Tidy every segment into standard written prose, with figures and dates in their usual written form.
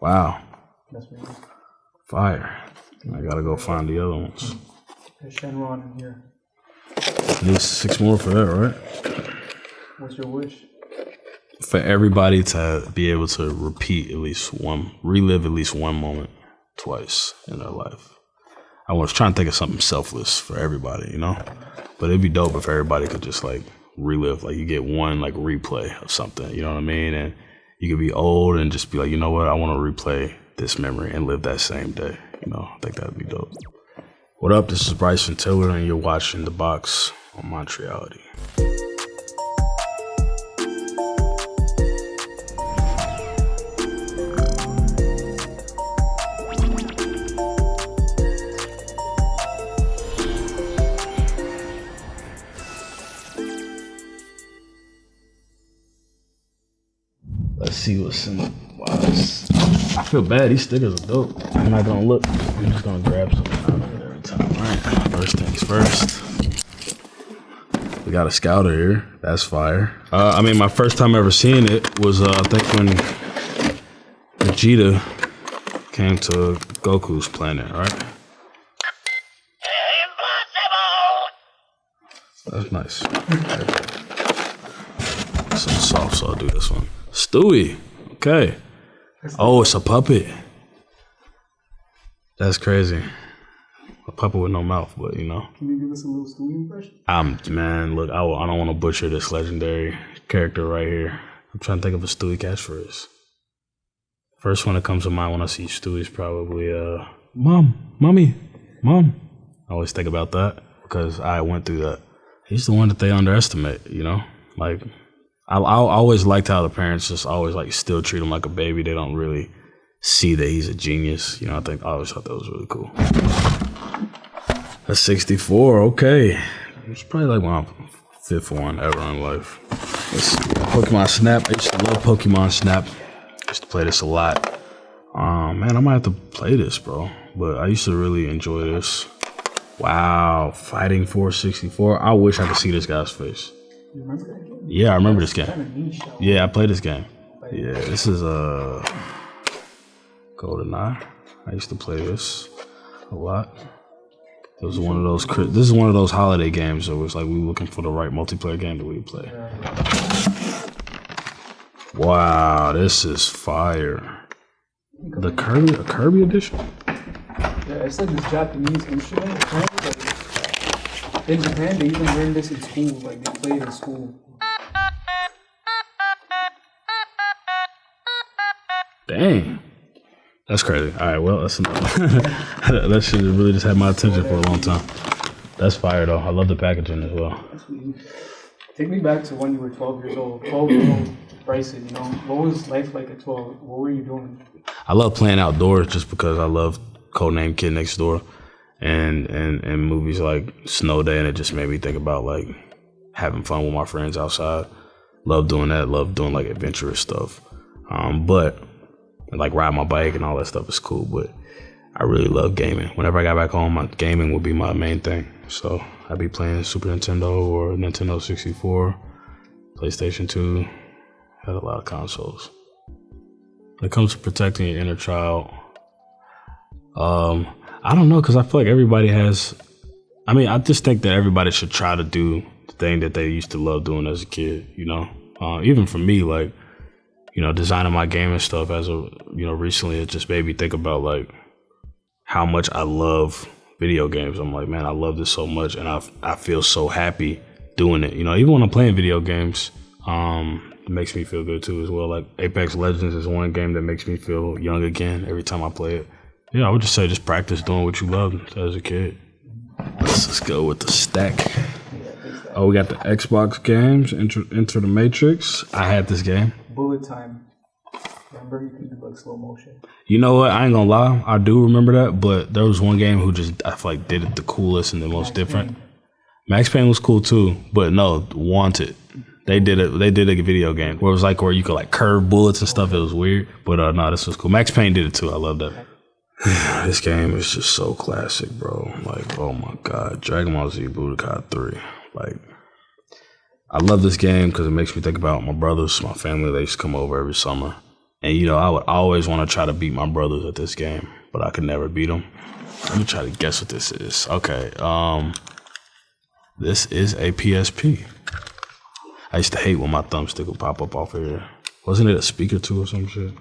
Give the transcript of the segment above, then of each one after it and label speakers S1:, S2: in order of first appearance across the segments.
S1: Wow.
S2: That's what it is.
S1: Fire. I gotta go find the other ones.
S2: There's Shenron in here.
S1: Need 6 more for that, right?
S2: What's your wish?
S1: For everybody to be able to relive at least one moment twice in their life. I was trying to think of something selfless for everybody, you know? But it'd be dope if everybody could just like relive, like you get one like replay of something, you know what I mean? And you could be old and just be like, you know what? I want to replay this memory and live that same day. You know, I think that'd be dope. What up? This is Bryson Tiller and you're watching The Box on MONTREALITY. Let's see what's in the box. I feel bad. These stickers are dope. I'm not gonna look. I'm just gonna grab something out of it every time. All right. First things first. We got a Scouter here. That's fire. I mean, my first time ever seeing it was I think when Vegeta came to Goku's planet. Right? That's nice. Some soft, so I'll do this one. Stewie. Okay. Oh, it's a puppet. That's crazy. A puppet with no mouth, but you know.
S2: Can you give us a little Stewie impression?
S1: Man, look, I don't want to butcher this legendary character right here. I'm trying to think of a Stewie catchphrase. First one that comes to mind when I see Stewie is probably, Mom, Mommy, Mom. I always think about that because I went through that. He's the one that they underestimate, you know? Like, I always liked how the parents just always like still treat him like a baby. They don't really see that he's a genius. You know, I always thought that was really cool. That's 64. Okay, it's probably like my 5th one ever in life. Let's see. Pokemon Snap. I used to love Pokemon Snap. I used to play this a lot. Man, I might have to play this, bro. But I used to really enjoy this. Wow, Fighting Force 64. I wish I could see this guy's face.
S2: You remember that game?
S1: Yeah, I remember this game.
S2: Kind of niche,
S1: Yeah, I played this game. Yeah, this is GoldenEye. I used to play this a lot. It was one of those. This is one of those holiday games. So it was like we were looking for the right multiplayer game that we would play. Wow, this is fire. The Kirby edition.
S2: Yeah, it's like this Japanese instrument. In Japan, they even learn this in school. Like they play it in school.
S1: Dang. That's crazy. All right, well, that's enough. That shit really just had my attention for a long time. That's fire, though. I love the packaging as well.
S2: Take me back to when you were 12 years old. 12-year-old Bryson, you know? What was life like at 12? What were you doing?
S1: I love playing outdoors just because I love Codename Kid Next Door and movies like Snow Day, and it just made me think about, like, having fun with my friends outside. Love doing that. Love doing, like, adventurous stuff. But... like ride my bike and all that stuff is cool, but I really love gaming. Whenever I got back home, my gaming would be my main thing. So I'd be playing Super Nintendo or Nintendo 64, PlayStation 2. Had a lot of consoles. When it comes to protecting your inner child, I don't know, because I feel like everybody has. I mean, I just think that everybody should try to do the thing that they used to love doing as a kid. You know, even for me, like. You know, designing my gaming stuff recently, it just made me think about like how much I love video games. I'm like, man, I love this so much, and I feel so happy doing it. You know, even when I'm playing video games, it makes me feel good too as well. Like Apex Legends is one game that makes me feel young again every time I play it. Yeah, I would just say just practice doing what you loved as a kid. Let's go with the stack. Oh, we got the Xbox games, Enter the Matrix. I had this game.
S2: Bullet Time. Remember, you can do like slow motion.
S1: You know what? I ain't gonna lie. I do remember that, but there was one game who just, I feel like, did it the coolest and the most different. Max Payne was cool too, but no, Wanted. They did a video game where it was like where you could like curve bullets and stuff. It was weird, but no, this was cool. Max Payne did it too. I love that. This game is just so classic, bro. Like, oh my God. Dragon Ball Z Budokai 3. Like, I love this game because it makes me think about my brothers, my family. They used to come over every summer. And, you know, I would always want to try to beat my brothers at this game, but I could never beat them. Let me try to guess what this is. Okay, this is a PSP. I used to hate when my thumbstick would pop up off of here. Wasn't it a speaker too or some shit?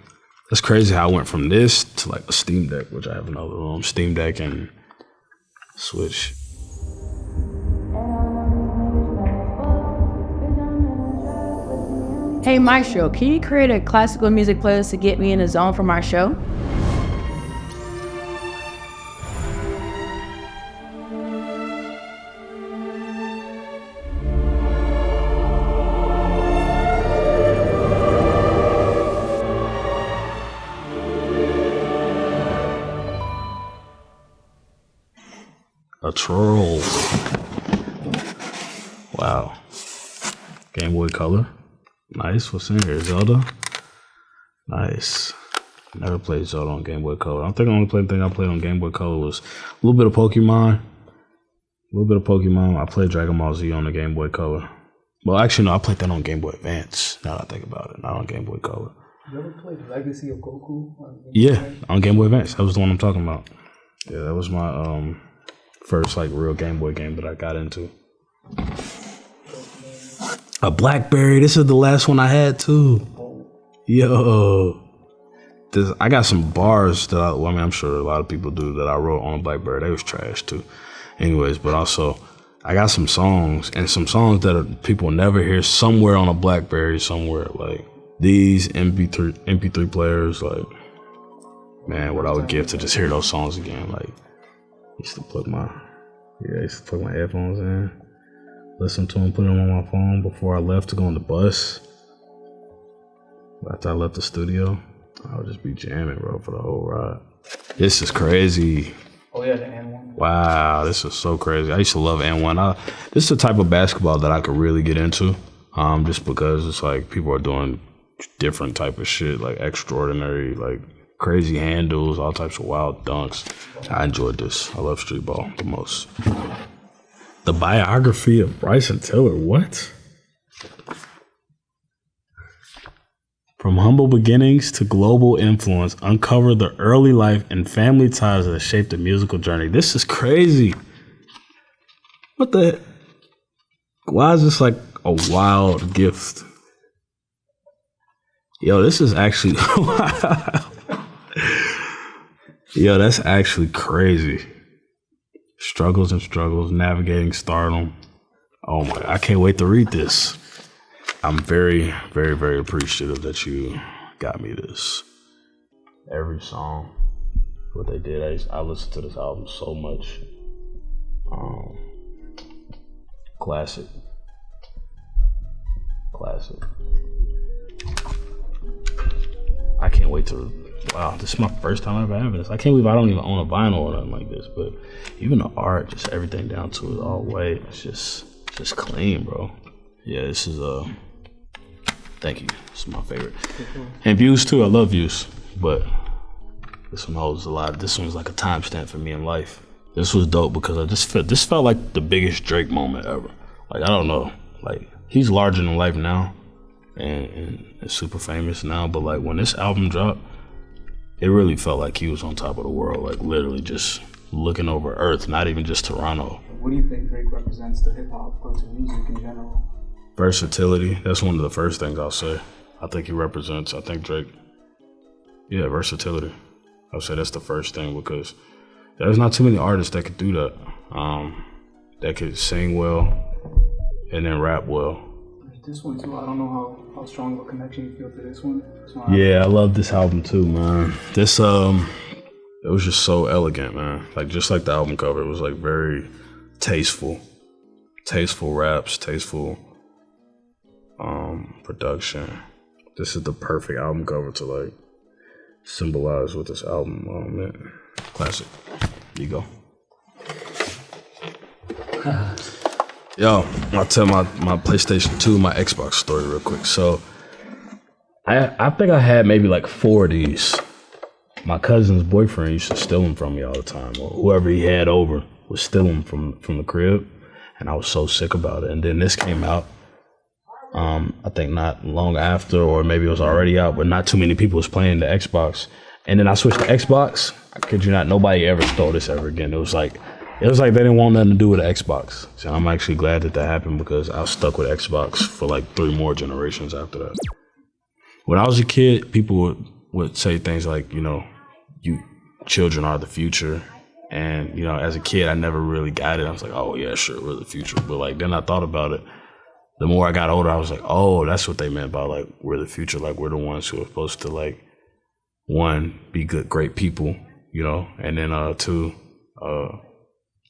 S1: That's crazy how I went from this to like a Steam Deck, which I have in another room. Steam Deck and Switch.
S3: Hey Maestro, can you create a classical music playlist to get me in the zone for my show?
S1: A troll. Wow. Game Boy Color. Nice. What's in here? Zelda. Nice. Never played Zelda on Game Boy Color. I think the only thing I played on Game Boy Color was a little bit of Pokemon. I played Dragon Ball Z on the Game Boy Color. Well, actually, no, I played that on Game Boy Advance. Now that I think about it, not on Game Boy Color.
S2: You ever played Legacy of Goku?
S1: On Game Boy Advance. That was the one I'm talking about. Yeah, that was my first like real Game Boy game that I got into. A Blackberry. This is the last one I had too. Yo, I got some bars that I'm sure a lot of people do that I wrote on a Blackberry. They was trash too. Anyways, but also I got some songs that people never hear somewhere on a Blackberry somewhere. Like these MP3 players. Like, man, what I would give to just hear those songs again. Like, I used to plug my headphones in. Listen to them, put them on my phone before I left to go on the bus. After I left the studio, I would just be jamming, bro, for the whole ride. This is crazy.
S2: Oh yeah, the N1.
S1: Wow, this is so crazy. I used to love N1. This is the type of basketball that I could really get into, just because it's like people are doing different type of shit, like extraordinary, like crazy handles, all types of wild dunks. I enjoyed this. I love street ball the most. The biography of Bryson Tiller. What? From humble beginnings to global influence, uncover the early life and family ties that shaped the musical journey. This is crazy. What the heck? Why is this like a wild gift? Yo, this is actually Yo, that's actually crazy. Struggles and struggles, navigating stardom. Oh my, I can't wait to read this. I'm very, very, very appreciative that you got me this. Every song, what they did, I listened to this album so much. Classic. I can't wait to. Wow, this is my first time ever having this. I can't believe I don't even own a vinyl or nothing like this. But even the art, just everything down to it all white, it's just clean, bro. Yeah, this is thank you. This is my favorite. And Views too. I love Views, but this one holds a lot. This one's like a timestamp for me in life. This was dope because this felt like the biggest Drake moment ever. Like, I don't know, like he's larger than life now, and super famous now. But like when this album dropped, it really felt like he was on top of the world, like literally just looking over Earth, not even just Toronto.
S2: What do you think Drake represents to hip hop or to music in general?
S1: Versatility. That's one of the first things I'll say. I think Drake, yeah, versatility. I'll say that's the first thing because there's not too many artists that could do that. That could sing well and then rap well.
S2: This one too, I don't know how strong of a connection you feel to this one.
S1: Yeah, I love this album too, man. This it was just so elegant, man. Like just like the album cover, it was like very tasteful raps, tasteful production. This is the perfect album cover to like symbolize what this album meant. Classic. There you go. Yo, I'll tell my PlayStation 2, my Xbox story real quick. So I think I had maybe like 4 of these. My cousin's boyfriend used to steal them from me all the time, or whoever he had over would steal them from the crib, and I was so sick about it. And then this came out, I think not long after, or maybe it was already out, but not too many people was playing the Xbox. And then I switched to Xbox. I kid you not, nobody ever stole this ever again. It was like they didn't want nothing to do with the Xbox. So I'm actually glad that happened, because I was stuck with Xbox for like 3 more generations after that. When I was a kid, people would say things like, you know, children are the future. And, you know, as a kid, I never really got it. I was like, oh yeah, sure, we're the future. But like, then I thought about it. The more I got older, I was like, oh, that's what they meant by like, we're the future. Like, we're the ones who are supposed to like, 1, be great people, you know, and then 2,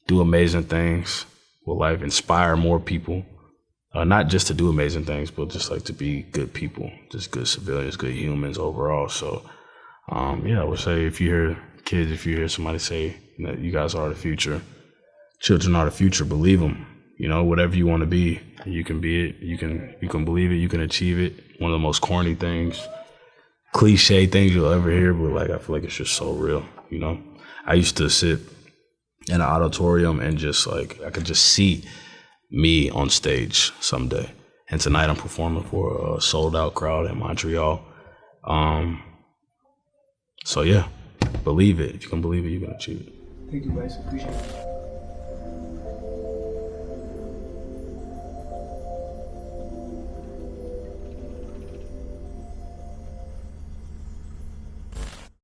S1: do amazing things with life, inspire more people, not just to do amazing things, but just like to be good people, just good civilians, good humans overall. So, I would say if you hear somebody say that you guys are the future, children are the future, believe them. You know, whatever you want to be, you can be it. You can believe it. You can achieve it. One of the most corny things, cliche things you'll ever hear, but like I feel like it's just so real. You know, I used to sit in an auditorium and just like I could just see me on stage someday. And tonight I'm performing for a sold out crowd in Montreal. So yeah, believe it. If you can believe it, you can achieve it.
S2: Thank you, guys. Appreciate it.